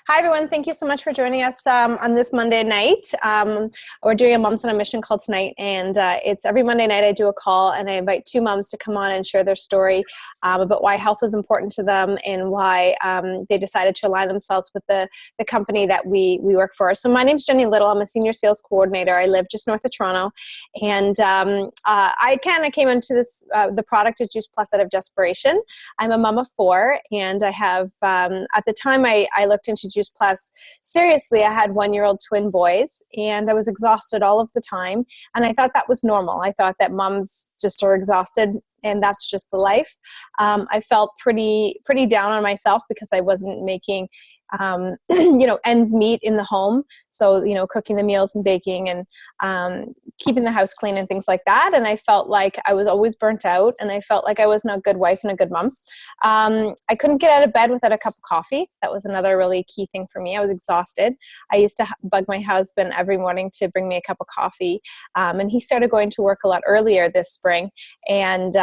Hi, everyone. Thank you so much for joining us on this Monday night. We're doing a Moms on a Mission call tonight, and it's every Monday night I do a call, and I invite two moms to come on and share their story about why health is important to them and why they decided to align themselves with the company that we work for. So my name's Jenny Little. I'm a senior sales coordinator. I live just north of Toronto, and I kind of came into this the product of Juice Plus out of desperation. I'm a mom of four, and I have at the time I looked into Juice Plus seriously. I had 1-year-old twin boys, and I was exhausted all of the time, and I thought that was normal. I thought that moms just are exhausted, and that's just the life. I felt pretty down on myself because I wasn't making ends meet in the home. So, cooking the meals and baking and keeping the house clean and things like that. And I felt like I was always burnt out, and I felt like I wasn't a good wife and a good mom. I couldn't get out of bed without a cup of coffee. That was another really key thing for me. I was exhausted. I used to bug my husband every morning to bring me a cup of coffee. And he started going to work a lot earlier this spring. And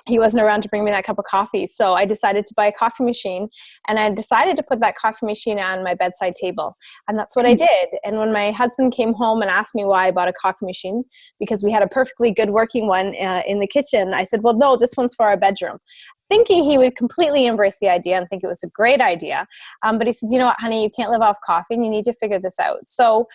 he wasn't around to bring me that cup of coffee. So I decided to buy a coffee machine, and I decided to put that coffee machine on my bedside table. And that's what I did. And when my husband came home and asked me why I bought a coffee machine, because we had a perfectly good working one in the kitchen, I said, well, no, this one's for our bedroom. Thinking he would completely embrace the idea and think it was a great idea. But he said, you know what, honey, you can't live off coffee, and you need to figure this out. So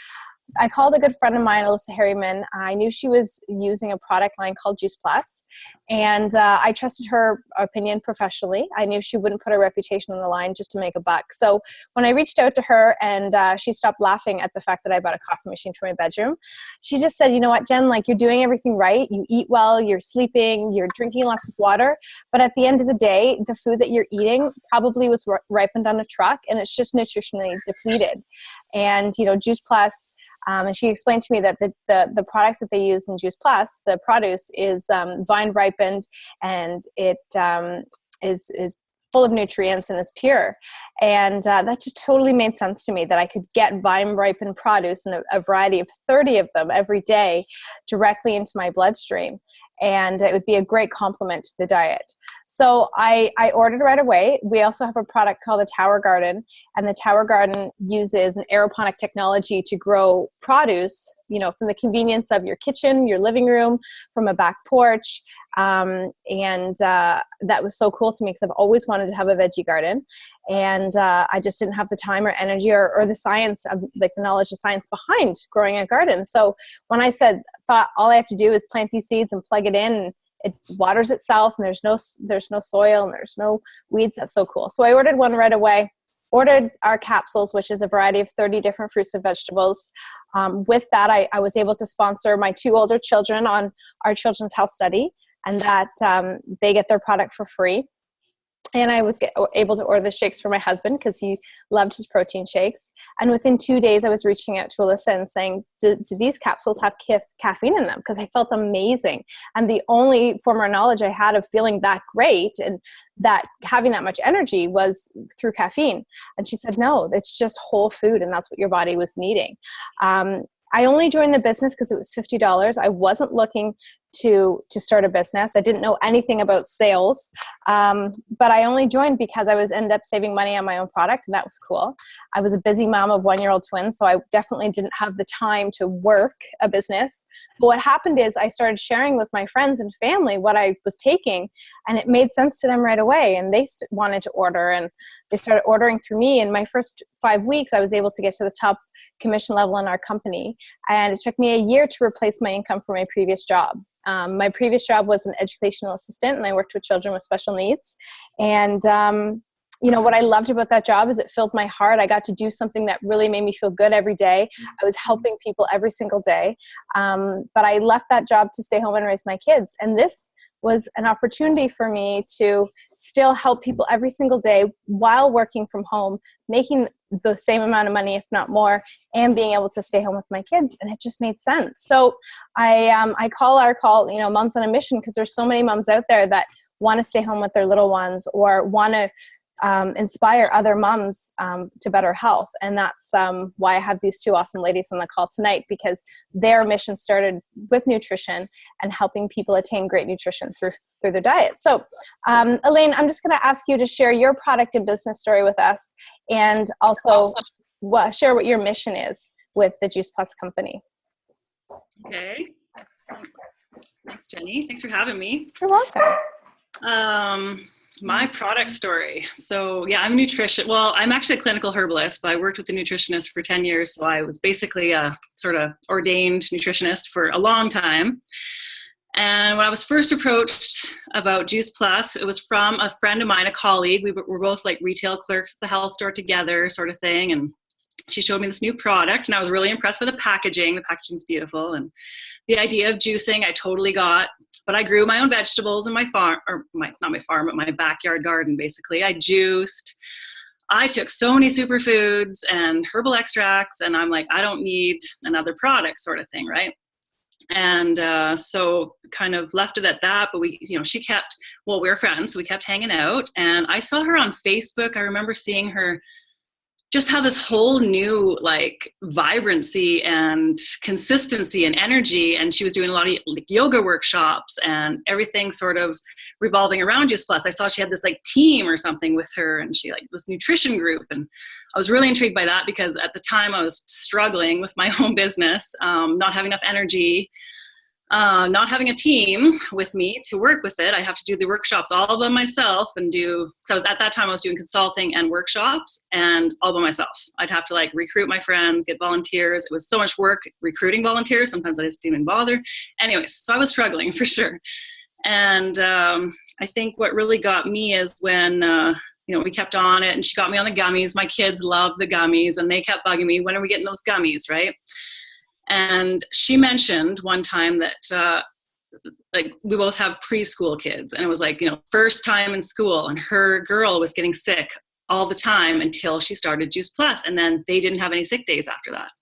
I called a good friend of mine, Alyssa Harriman. I knew she was using a product line called Juice Plus, and I trusted her opinion professionally. I knew she wouldn't put her reputation on the line just to make a buck. So when I reached out to her, and she stopped laughing at the fact that I bought a coffee machine for my bedroom, she just said, you know what, Jen, like, you're doing everything right. You eat well, you're sleeping, you're drinking lots of water, but at the end of the day, the food that you're eating probably was ripened on a truck, and it's just nutritionally depleted. And, Juice Plus, and she explained to me that the products that they use in Juice Plus, the produce is vine ripened, and it is full of nutrients and is pure. And that just totally made sense to me, that I could get vine ripened produce in a variety of 30 of them every day directly into my bloodstream. And it would be a great complement to the diet. So I ordered right away. We also have a product called the Tower Garden, and the Tower Garden uses an aeroponic technology to grow produce, from the convenience of your kitchen, your living room, from a back porch. And that was so cool to me, because I've always wanted to have a veggie garden. And I just didn't have the time or energy or the science of, like, the knowledge of science behind growing a garden. So when I thought all I have to do is plant these seeds and plug it in, and it waters itself, and there's no soil, and there's no weeds. That's so cool. So I ordered one right away. Ordered our capsules, which is a variety of 30 different fruits and vegetables. With that, I was able to sponsor my 2 older children on our children's health study, and that they get their product for free. And I was able to order the shakes for my husband, because he loved his protein shakes. And within 2 days, I was reaching out to Alyssa and saying, do these capsules have caffeine in them? Because I felt amazing. And the only former knowledge I had of feeling that great and that having that much energy was through caffeine. And she said, no, it's just whole food, and that's what your body was needing. I only joined the business because it was $50. I wasn't looking to start a business. I didn't know anything about sales, but I only joined because I ended up saving money on my own product, and that was cool. I was a busy mom of 1-year-old twins, so I definitely didn't have the time to work a business. But what happened is I started sharing with my friends and family what I was taking, and it made sense to them right away, and they wanted to order, and they started ordering through me. In my first 5 weeks, I was able to get to the top commission level in our company, and it took me a year to replace my income from my previous job. My previous job was an educational assistant, and I worked with children with special needs. And what I loved about that job is it filled my heart. I got to do something that really made me feel good every day. I was helping people every single day. But I left that job to stay home and raise my kids. And this was an opportunity for me to still help people every single day while working from home, making the same amount of money, if not more, and being able to stay home with my kids. And it just made sense. So I call our call, Moms on a Mission, because there's so many moms out there that want to stay home with their little ones, or want to inspire other moms to better health. And that's why I have these two awesome ladies on the call tonight, because their mission started with nutrition and helping people attain great nutrition through their diet. So Elaine, I'm just going to ask you to share your product and business story with us, and also share what your mission is with the Juice Plus company. Okay. Thanks, Jenny. Thanks for having me. You're welcome. My product story. So yeah, I'm actually a clinical herbalist, but I worked with a nutritionist for 10 years. So I was basically a sort of ordained nutritionist for a long time. And when I was first approached about Juice Plus, it was from a friend of mine, a colleague. We were both like retail clerks at the health store together, sort of thing. And she showed me this new product, and I was really impressed with the packaging. The packaging's beautiful. And the idea of juicing, I totally got. But I grew my own vegetables in my farm, not my farm, but my backyard garden, basically. I juiced. I took so many superfoods and herbal extracts, and I'm like, I don't need another product, sort of thing, right? And so kind of left it at that. But we were friends, so we kept hanging out. And I saw her on Facebook. I remember seeing her just have this whole new like vibrancy and consistency and energy. And she was doing a lot of like yoga workshops and everything sort of revolving around Juice Plus. I saw she had this like team or something with her, and she like this nutrition group. And I was really intrigued by that, because at the time I was struggling with my own business, not having enough energy, not having a team with me to work with it. I have to do the workshops all by myself at that time I was doing consulting and workshops and all by myself. I'd have to like recruit my friends, get volunteers. It was so much work recruiting volunteers. Sometimes I just didn't even bother. Anyways, so I was struggling for sure. And I think what really got me is when, we kept on it, and she got me on the gummies. My kids loved the gummies, and they kept bugging me, when are we getting those gummies, right? And she mentioned one time that like we both have preschool kids, and it was like, first time in school, and her girl was getting sick all the time until she started Juice Plus, and then they didn't have any sick days after that.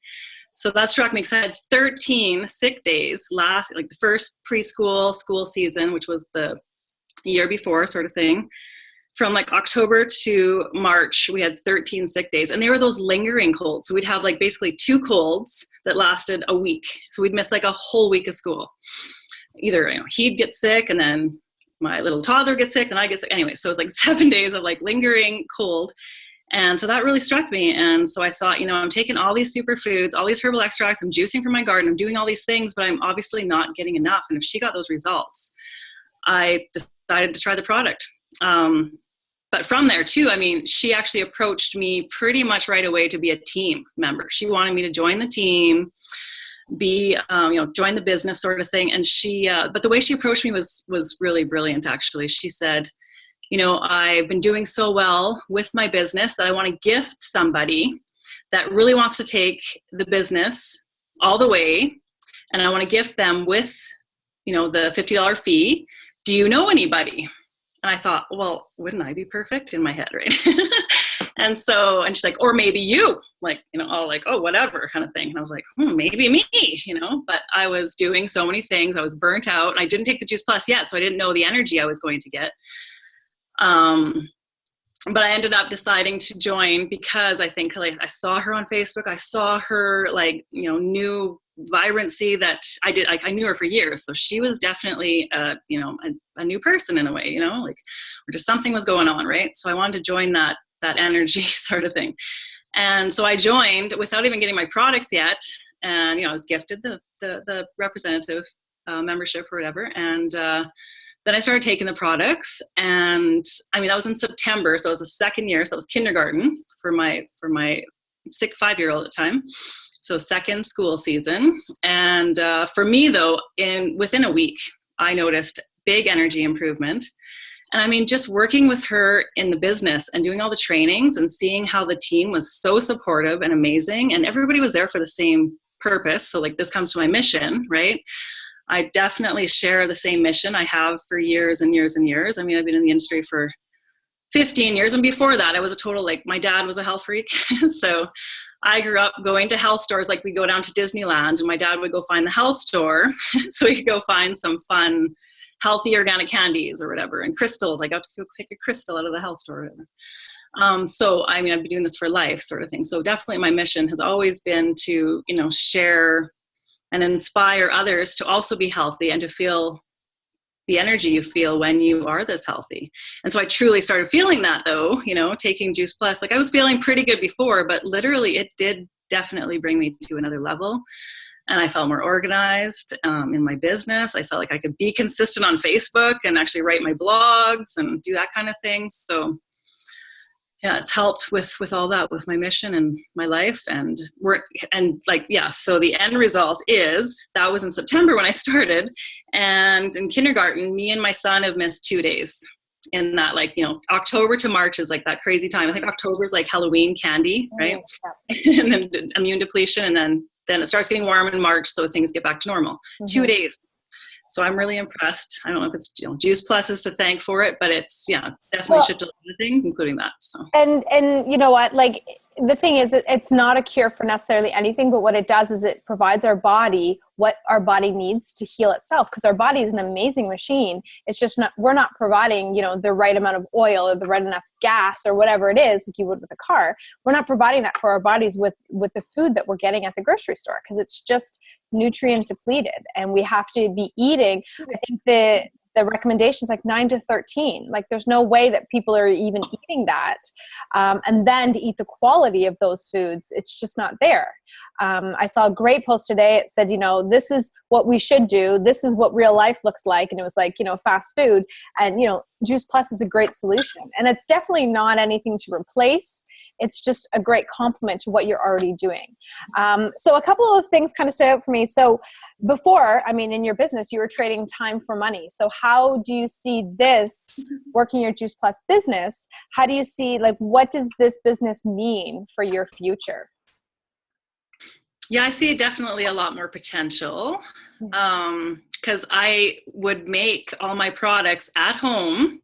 So that struck me, because I had 13 sick days the first preschool school season, which was the year before, sort of thing. From like October to March, we had 13 sick days, and they were those lingering colds. So we'd have like basically 2 colds that lasted a week. So we'd miss like a whole week of school. Either he'd get sick, and then my little toddler gets sick, and I get sick. Anyway, so it was like 7 days of like lingering cold. And so that really struck me. And so I thought, I'm taking all these superfoods, all these herbal extracts, I'm juicing from my garden, I'm doing all these things, but I'm obviously not getting enough. And if she got those results, I decided to try the product. But from there too, she actually approached me pretty much right away to be a team member. She wanted me to join the team, join the business sort of thing. And but the way she approached me was really brilliant, actually. She said, I've been doing so well with my business that I want to gift somebody that really wants to take the business all the way. And I want to gift them with, the $50 fee. Do you know anybody? And I thought, well, wouldn't I be perfect in my head, right? And she's like, or maybe you, all like, oh, whatever kind of thing. And I was like, maybe me, but I was doing so many things. I was burnt out, and I didn't take the Juice Plus yet. So I didn't know the energy I was going to get. But I ended up deciding to join because I think I saw her on Facebook. I saw her new vibrancy that I knew her for years. So she was definitely, a new person in a way, or just something was going on. Right. So I wanted to join that energy sort of thing. And so I joined without even getting my products yet. And, I was gifted the representative membership or whatever. And, then I started taking the products, and that was in September. So it was the second year. So it was kindergarten for my 5-year-old at the time. So second school season. And for me though, within a week, I noticed big energy improvement. And just working with her in the business and doing all the trainings and seeing how the team was so supportive and amazing, and everybody was there for the same purpose. So this comes to my mission, right? I definitely share the same mission I have for years and years and years. I've been in the industry for 15 years. And before that, I was a total, my dad was a health freak. So I grew up going to health stores. We'd go down to Disneyland, and my dad would go find the health store so he could go find some fun, healthy organic candies or whatever. And crystals. I got to go pick a crystal out of the health store. So, I mean, I've been doing this for life sort of thing. So definitely my mission has always been to, share and inspire others to also be healthy and to feel the energy you feel when you are this healthy. And so I truly started feeling that though, taking Juice Plus. Like I was feeling pretty good before, but literally it did definitely bring me to another level. And I felt more organized in my business. I felt like I could be consistent on Facebook and actually write my blogs and do that kind of thing. So yeah, it's helped with all that, with my mission and my life and work. And so the end result is that was in September when I started. And in kindergarten, me and my son have missed 2 days in that, October to March is like that crazy time. I think October is like Halloween candy, right? Yeah. And then immune depletion. And then it starts getting warm in March. So things get back to normal. Mm-hmm. 2 days. So I'm really impressed. I don't know if it's Juice Plus is to thank for it, but it's definitely shipped a lot of things, including that. So and you know what? Like the thing is, it's not a cure for necessarily anything, but what it does is it provides our body what our body needs to heal itself, because our body is an amazing machine. It's just we're not providing the right amount of oil or the right enough gas or whatever it is, like you would with a car. We're not providing that for our bodies with the food that we're getting at the grocery store, because it's just nutrient depleted, and we have to be eating. I think the recommendation is like 9 to 13. Like there's no way that people are even eating that. And then to eat the quality of those foods, it's just not there. I saw a great post today. It said, this is what we should do. This is what real life looks like. And it was like, fast food. And, Juice Plus is a great solution. And it's definitely not anything to replace. It's just a great complement to what you're already doing. So a couple of things kind of stood out for me. So before, in your business, you were trading time for money. So how do you see this working your Juice Plus business? How do you see, what does this business mean for your future? Yeah, I see definitely a lot more potential because I would make all my products at home.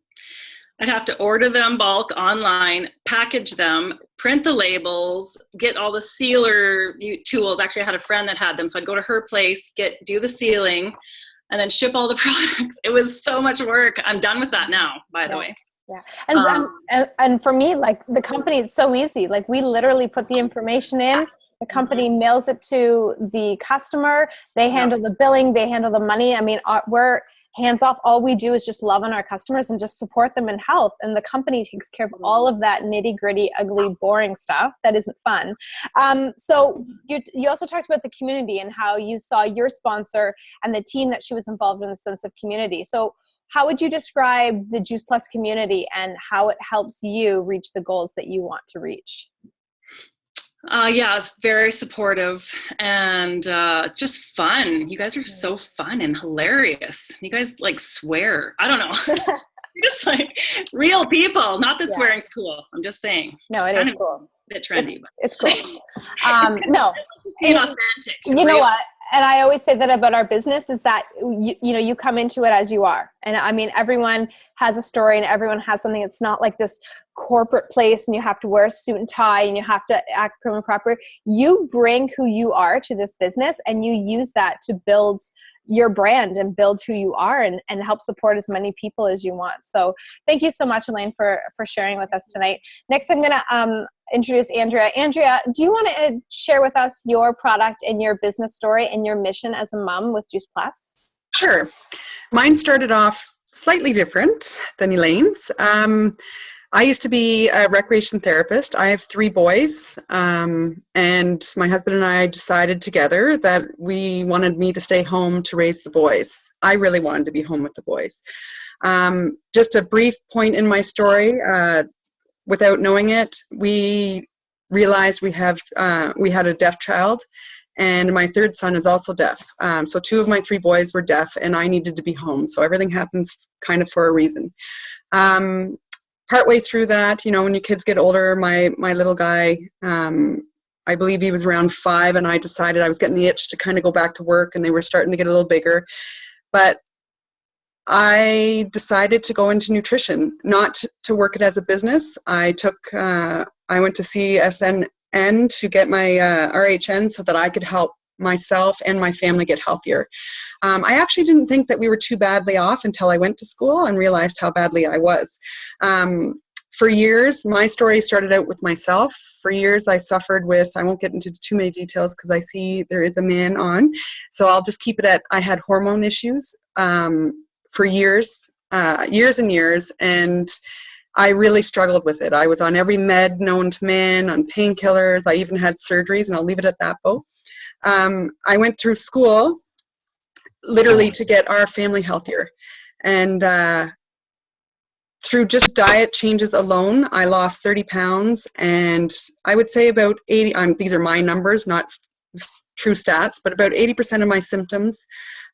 I'd have to order them bulk online, package them, print the labels, get all the sealer tools. Actually, I had a friend that had them, so I'd go to her place, do the sealing, and then ship all the products. It was so much work. I'm done with that now, by the way. Yeah. And for me, the company, it's so easy. We literally put the information in. The company mails it to the customer. They handle the billing. They handle the money. We're hands off. All we do is just love on our customers and just support them in health. And the company takes care of all of that nitty gritty, ugly, boring stuff that isn't fun. So you also talked about the community and how you saw your sponsor and the team that she was involved in the sense of community. So how would you describe the Juice Plus community and how it helps you reach the goals that you want to reach? It's very supportive and just fun. You guys are so fun and hilarious. You guys swear. I don't know. You're just real people. Not that swearing's cool. I'm just saying. No, it is cool. A bit trendy. It's cool. No. Being authentic. You know what? And I always say that about our business is that, you come into it as you are. And everyone has a story and everyone has something. It's not like this corporate place and you have to wear a suit and tie and you have to act prim and proper. You bring who you are to this business and you use that to build your brand and build who you are and help support as many people as you want. So thank you so much, Elaine, for sharing with us tonight. Next, I'm going to introduce Andrea. Andrea, do you want to share with us your product and your business story and your mission as a mom with Juice Plus? Sure. Mine started off slightly different than Elaine's. I used to be a recreation therapist. I have 3 boys, and my husband and I decided together that we wanted me to stay home to raise the boys. I really wanted to be home with the boys. Just a brief point in my story, without knowing it, we realized we had a deaf child, and my 3rd son is also deaf. So 2 of my 3 boys were deaf, and I needed to be home. So everything happens kind of for a reason. Partway through that, when your kids get older, my little guy, I believe he was around 5, and I decided I was getting the itch to kind of go back to work, and they were starting to get a little bigger. But I decided to go into nutrition, not to work it as a business. I went to CSNN to get my RHN so that I could help myself and my family get healthier. I actually didn't think that we were too badly off until I went to school and realized how badly I was. For years, my story started out with myself. For years, I suffered with, I won't get into too many details because I see there is a man on, so I'll just keep it at, I had hormone issues for years, years and years, and I really struggled with it. I was on every med known to man, on painkillers. I even had surgeries, and I'll leave it at that, Bo. I went through school literally to get our family healthier. And through just diet changes alone, I lost 30 pounds. And I would say about 80, these are my numbers, not true stats, but about 80% of my symptoms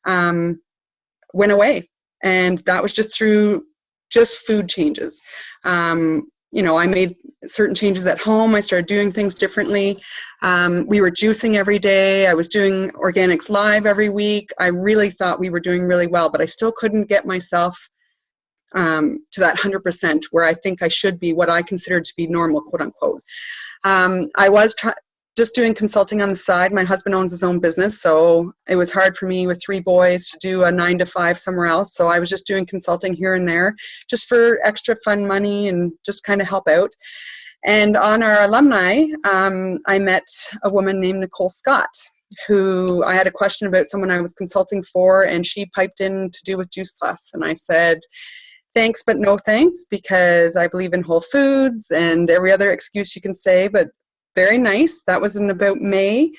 went away. And that was just through just food changes. You know, I made certain changes at home. I started doing things differently. We were juicing every day. I was doing Organics Live every week. I really thought we were doing really well, but I still couldn't get myself to that 100% where I think I should be, what I consider to be normal, quote unquote. I was just doing consulting on the side. My husband owns his own business, so it was hard for me with 3 boys to do a 9 to 5 somewhere else. So I was just doing consulting here and there just for extra fun money and just kind of help out. And on our alumni, I met a woman named Nicole Scott, who I had a question about someone I was consulting for, and she piped in to do with Juice Plus. And I said, thanks, but no thanks, because I believe in whole foods and every other excuse you can say, but very nice. That was in about May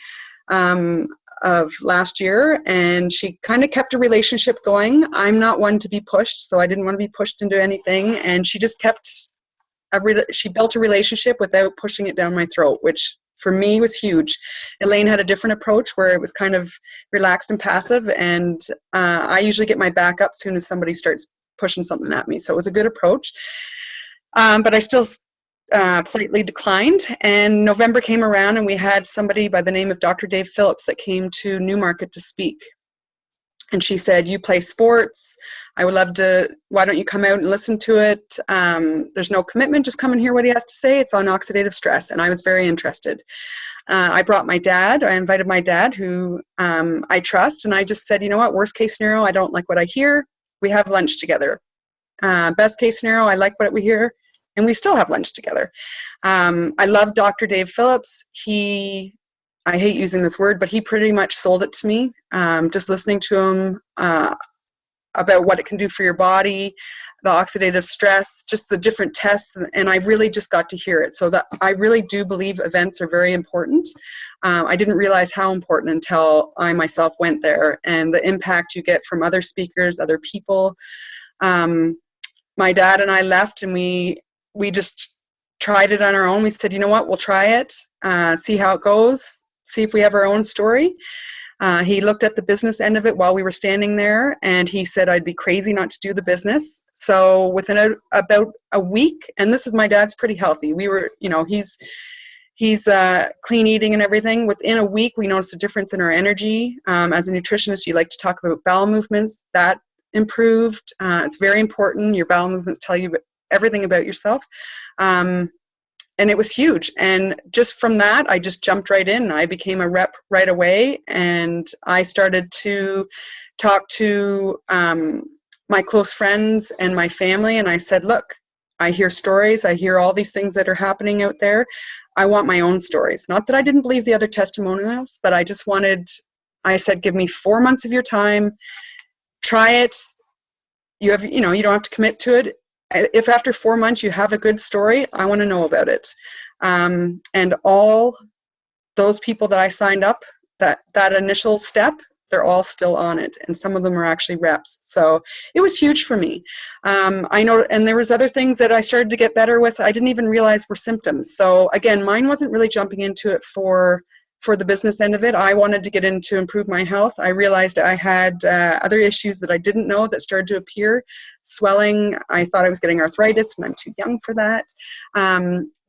of last year, and she kind of kept a relationship going. I'm not one to be pushed, so I didn't want to be pushed into anything, and she just kept she built a relationship without pushing it down my throat, which for me was huge. Elaine had a different approach where it was kind of relaxed and passive, and I usually get my back up as soon as somebody starts pushing something at me, so it was a good approach. But I still politely declined, and November came around and we had somebody by the name of Dr. Dave Phillips that came to Newmarket to speak. And she said, you play sports, I would love to, why don't you come out and listen to it? There's no commitment, just come and hear what he has to say. It's on oxidative stress. And I was very interested. I brought my dad. I invited my dad, who I trust, and I just said, you know what, worst case scenario, I don't like what I hear. We have lunch together. Best case scenario, I like what we hear, and we still have lunch together. I love Dr. Dave Phillips. I hate using this word, but he pretty much sold it to me. Just listening to him about what it can do for your body, the oxidative stress, just the different tests, and I really just got to hear it. So that I really do believe events are very important. I didn't realize how important until I myself went there, and the impact you get from other speakers, other people. My dad and I left, and we just tried it on our own. We said, you know what, we'll try it, see how it goes, see if we have our own story. He looked at the business end of it while we were standing there, and he said I'd be crazy not to do the business. So within about a week, and this is, my dad's pretty healthy. We were, you know, he's clean eating and everything. Within a week, we noticed a difference in our energy. As a nutritionist, you like to talk about bowel movements. That improved. It's very important. Your bowel movements tell you everything about yourself. And it was huge. And just from that, I just jumped right in. I became a rep right away. And I started to talk to my close friends and my family. And I said, look, I hear stories. I hear all these things that are happening out there. I want my own stories. Not that I didn't believe the other testimonials, but I just wanted, I said, give me 4 months of your time. Try it. You don't have to commit to it. If after 4 months you have a good story, I want to know about it. And all those people that I signed up, that initial step, they're all still on it. And some of them are actually reps. So it was huge for me. I know, and there was other things that I started to get better with. I didn't even realize were symptoms. So again, mine wasn't really jumping into it for the business end of it. I wanted to get in to improve my health. I realized I had other issues that I didn't know that started to appear. Swelling, I thought I was getting arthritis, and I'm too young for that.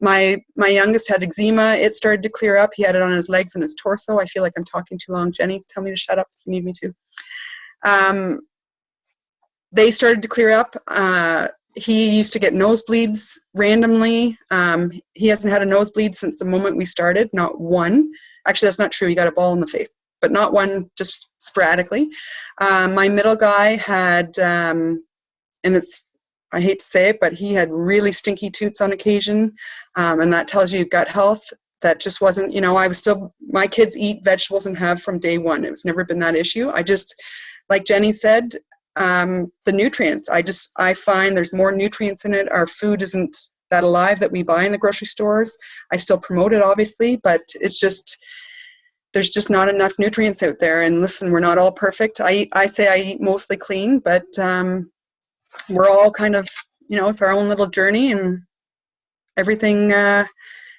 My youngest had eczema. It started to clear up. He had it on his legs and his torso. I feel like I'm talking too long. Jenny, tell me to shut up if you need me to. They started to clear up. He used to get nosebleeds randomly. He hasn't had a nosebleed since the moment we started, not one. Actually, that's not true. He got a ball in the face, but not one, just sporadically. My middle guy had, and I hate to say it, but he had really stinky toots on occasion. And that tells you gut health. That just wasn't, my kids eat vegetables and have from day one. It's never been that issue. I just, like Jenny said, the nutrients, I find there's more nutrients in it. Our food isn't that alive that we buy in the grocery stores. I still promote it, obviously, but it's just, there's just not enough nutrients out there. And listen, we're not all perfect. I say I eat mostly clean, but we're all kind of, it's our own little journey, and everything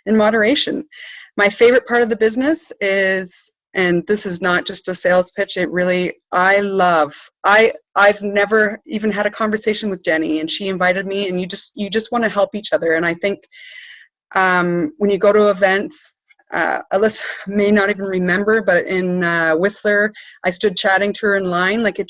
in moderation. My favorite part of the business is, and this is not just a sales pitch, I've never even had a conversation with Jenny, and she invited me, and you just want to help each other. And I think when you go to events, Alyssa may not even remember, but in Whistler, I stood chatting to her in line. Like, you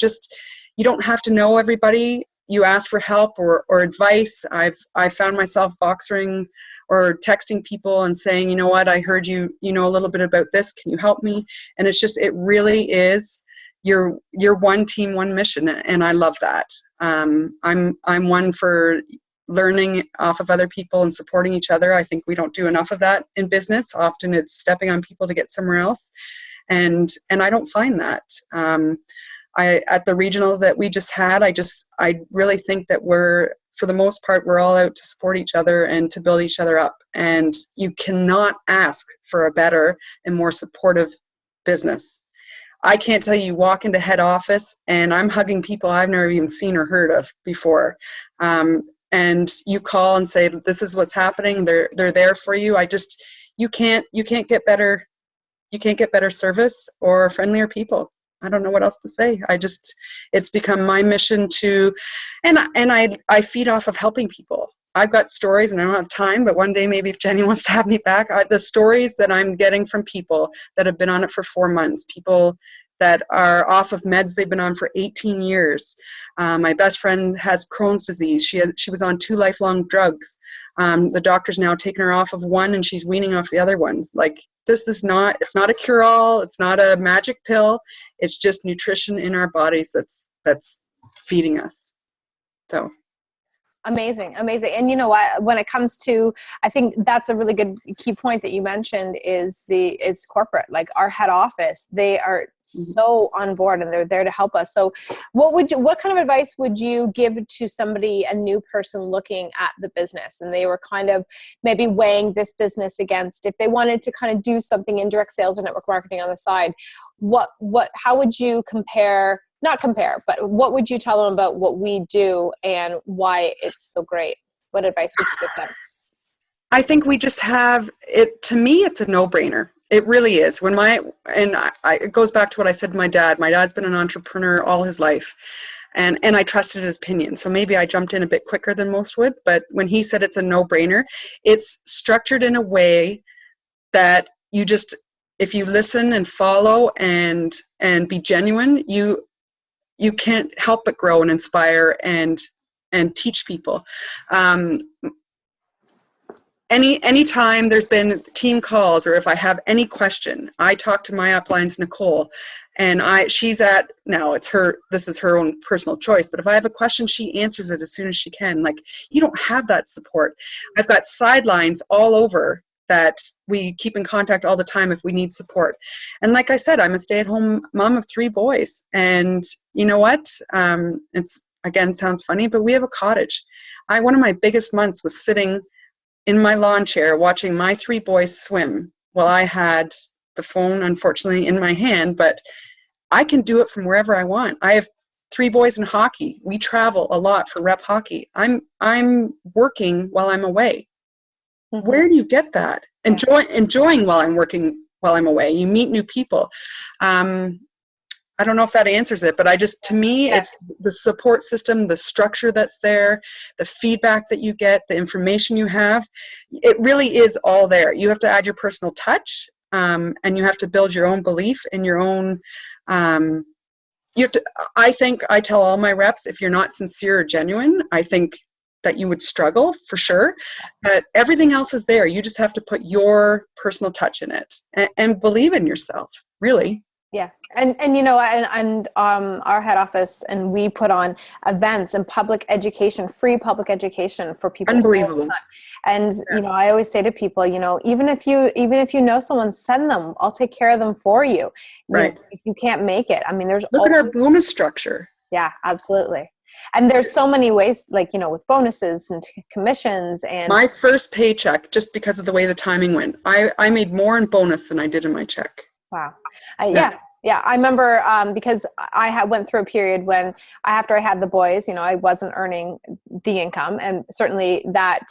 don't have to know everybody. You ask for help or advice. I found myself Voxering or texting people and saying, you know what, I heard you know a little bit about this. Can you help me? And it's just, it really is, you're one team, one mission, and I love that. I'm one for learning off of other people and supporting each other. I think we don't do enough of that in business. Often it's stepping on people to get somewhere else, and I don't find that. At the regional that we just had, I really think that for the most part, we're all out to support each other and to build each other up. And you cannot ask for a better and more supportive business. I can't tell you walk into head office and I'm hugging people I've never even seen or heard of before. And you call and say, this is what's happening. They're there for you. You can't get better service or friendlier people. I don't know what else to say. It's become my mission to, and I feed off of helping people. I've got stories, and I don't have time, but one day maybe if Jenny wants to have me back, the stories that I'm getting from people that have been on it for 4 months, people that are off of meds they've been on for 18 years. My best friend has Crohn's disease. She was on 2 lifelong drugs. The doctor's now taken her off of one, and she's weaning off the other ones. Like, it's not a cure-all. It's not a magic pill. It's just nutrition in our bodies that's feeding us. So. Amazing. And you know what, when it comes to, I think that's a really good key point that you mentioned is corporate, like our head office, they are so on board and they're there to help us. So what kind of advice would you give to somebody, a new person looking at the business, and they were kind of maybe weighing this business against, if they wanted to kind of do something in direct sales or network marketing on the side, how would you not compare, but what would you tell them about what we do and why it's so great? What advice would you give them? I think we just have it. To me, it's a no-brainer. It really is. It goes back to what I said to my dad. My dad's been an entrepreneur all his life, and I trusted his opinion. So maybe I jumped in a bit quicker than most would, but when he said it's a no-brainer, it's structured in a way that if you listen and follow and be genuine, you can't help but grow and inspire and teach people. Anytime there's been team calls, or if I have any question, I talk to my uplines, Nicole, and this is her own personal choice, but if I have a question, she answers it as soon as she can. Like, you don't have that support. I've got sidelines all over that we keep in contact all the time if we need support. And like I said, I'm a stay-at-home mom of 3 boys. And you know what? It's, again, sounds funny, but we have a cottage. One of my biggest months was sitting in my lawn chair watching my 3 boys swim while I had the phone, unfortunately, in my hand, but I can do it from wherever I want. I have 3 boys in hockey. We travel a lot for rep hockey. I'm working while I'm away. Mm-hmm. Where do you get that? Enjoying while I'm working, while I'm away. You meet new people. I don't know if that answers it, but to me, it's the support system, the structure that's there, the feedback that you get, the information you have. It really is all there. You have to add your personal touch, and you have to build your own belief and your own, I think I tell all my reps, if you're not sincere or genuine, I think that you would struggle for sure, but everything else is there. You just have to put your personal touch in it and believe in yourself, really. Yeah. And you know, our head office, and we put on events and public education, free public education for people all the Unbelievable. time. And, you know, I always say to people, you know, even if you know someone, send them, I'll take care of them for you. Right. If you can't make it, I mean, there's Look at our bonus structure. yeah, absolutely. And there's so many ways, like, you know, with bonuses and commissions and my first paycheck, just because of the way the timing went, I made more in bonus than I did in my check. wow. Yeah. I remember because I went through a period when after I had the boys, you know, I wasn't earning the income, and certainly that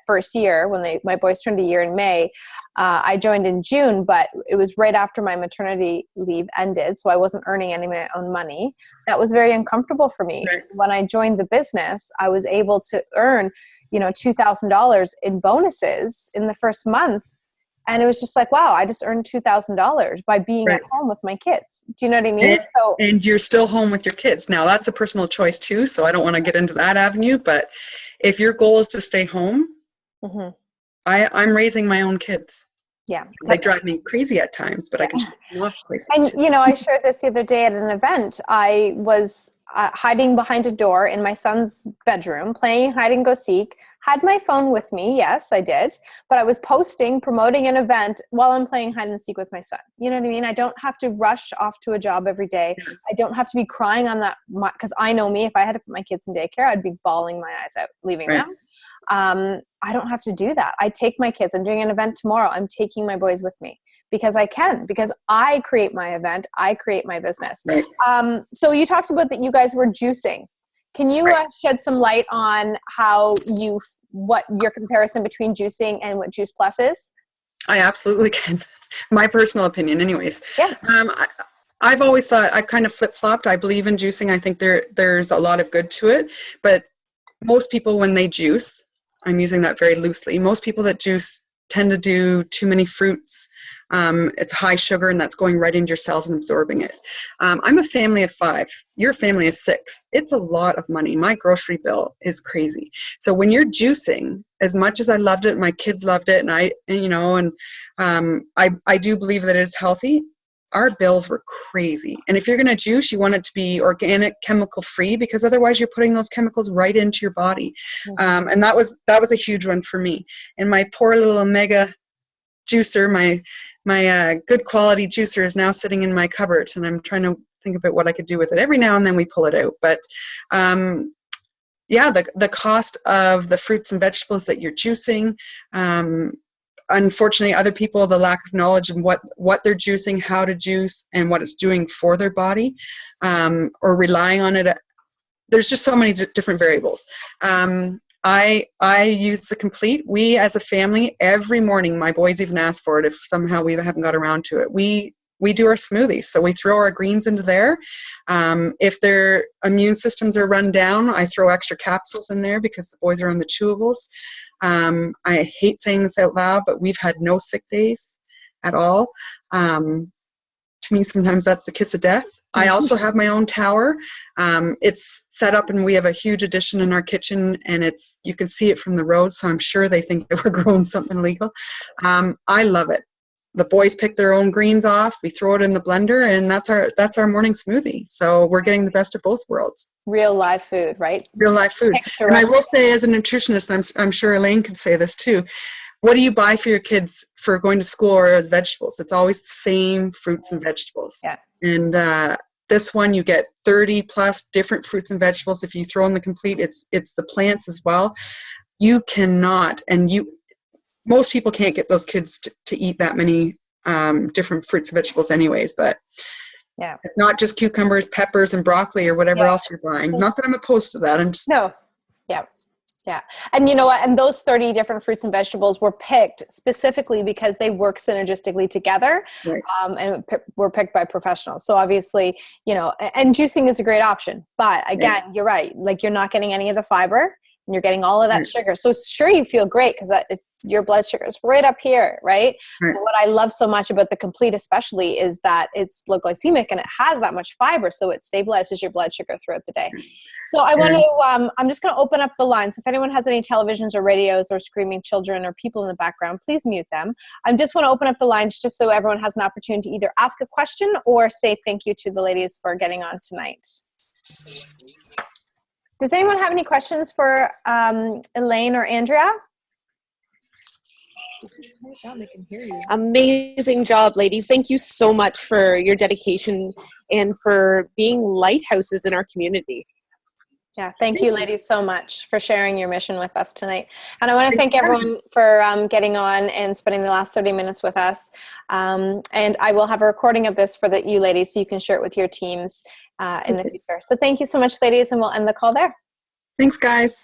first year when my boys turned a year in May, I joined in June, but it was right after my maternity leave ended, so I wasn't earning any of my own money. That was very uncomfortable for me. Right. When I joined the business, I was able to earn, you know, $2,000 in bonuses in the first month. And it was just like, wow, I just earned $2,000 by being Right. at home with my kids. Do you know what I mean? And you're still home with your kids. Now, that's a personal choice too, so I don't want to get into that avenue. But if your goal is to stay home, mm-hmm. I'm raising my own kids. Yeah. They drive me crazy at times, but I can take them off places And, too. you know, I shared this the other day at an event. I was hiding behind a door in my son's bedroom, playing hide and go seek, had my phone with me. Yes, I did. But I was promoting an event while I'm playing hide and seek with my son. You know what I mean? I don't have to rush off to a job every day. I don't have to be crying on that, because I know me, if I had to put my kids in daycare, I'd be bawling my eyes out leaving Right. them. I don't have to do that. I take my kids. I'm doing an event tomorrow. I'm taking my boys with me because I can, because I create my event. I create my business. Right. So you talked about that you guys were juicing. Can you shed some light on what your comparison between juicing and what Juice Plus is? I absolutely can. My personal opinion anyways. Yeah. I've always thought, I've kind of flip-flopped. I believe in juicing. I think there's a lot of good to it. But most people, when they juice, I'm using that very loosely, most people that juice tend to do too many fruits. It's high sugar, and that's going right into your cells and absorbing it. I'm a family of 5. Your family is 6. It's a lot of money. My grocery bill is crazy. So when you're juicing, as much as I loved it, my kids loved it, and I do believe that it is healthy. Our bills were crazy. And if you're going to juice, you want it to be organic, chemical free, because otherwise you're putting those chemicals right into your body. Mm-hmm. And that was a huge one for me. And my poor little Omega juicer, my good quality juicer, is now sitting in my cupboard, and I'm trying to think about what I could do with it. Every now and then we pull it out, but the cost of the fruits and vegetables that you're juicing, unfortunately, other people, the lack of knowledge of what they're juicing, how to juice, and what it's doing for their body, or relying on it. There's just so many different variables. I use the complete. We, as a family, every morning, my boys even ask for it if somehow we haven't got around to it. We do our smoothies. So we throw our greens into there. If their immune systems are run down, I throw extra capsules in there because the boys are on the chewables. I hate saying this out loud, but we've had no sick days at all. To me, sometimes that's the kiss of death. I also have my own tower. It's set up, and we have a huge addition in our kitchen, and you can see it from the road, so I'm sure they think that we're growing something illegal. I love it. The boys pick their own greens off. We throw it in the blender, and that's our morning smoothie. So we're getting the best of both worlds. Real live food, right? Real live food. And I will say, as a nutritionist, I'm sure Elaine could say this too, what do you buy for your kids for going to school or as vegetables? It's always the same fruits and vegetables. Yeah. And this one, you get 30 plus different fruits and vegetables. If you throw in the complete, it's the plants as well. You cannot, most people can't get those kids to eat that many different fruits and vegetables anyways, but yeah, it's not just cucumbers, peppers, and broccoli or whatever else you're buying. Not that I'm opposed to that. I'm just... No. Yeah. Yeah. And you know what? And those 30 different fruits and vegetables were picked specifically because they work synergistically together. Right. And were picked by professionals. So obviously, and juicing is a great option. But again, You're right. Like, you're not getting any of the fiber, and you're getting all of that sugar. So sure, you feel great because your blood sugar is right up here, right? Right. But what I love so much about the Complete especially is that it's low glycemic and it has that much fiber, so it stabilizes your blood sugar throughout the day. So I want to, I'm just going to open up the line. So if anyone has any televisions or radios or screaming children or people in the background, please mute them. I just want to open up the lines just so everyone has an opportunity to either ask a question or say thank you to the ladies for getting on tonight. Does anyone have any questions for Elaine or Andrea? Amazing job, ladies. Thank you so much for your dedication and for being lighthouses in our community. Yeah, thank you ladies so much for sharing your mission with us tonight. And I want to thank everyone for getting on and spending the last 30 minutes with us. And I will have a recording of this for you ladies so you can share it with your teams in the future. So thank you so much, ladies, and we'll end the call there. Thanks, guys.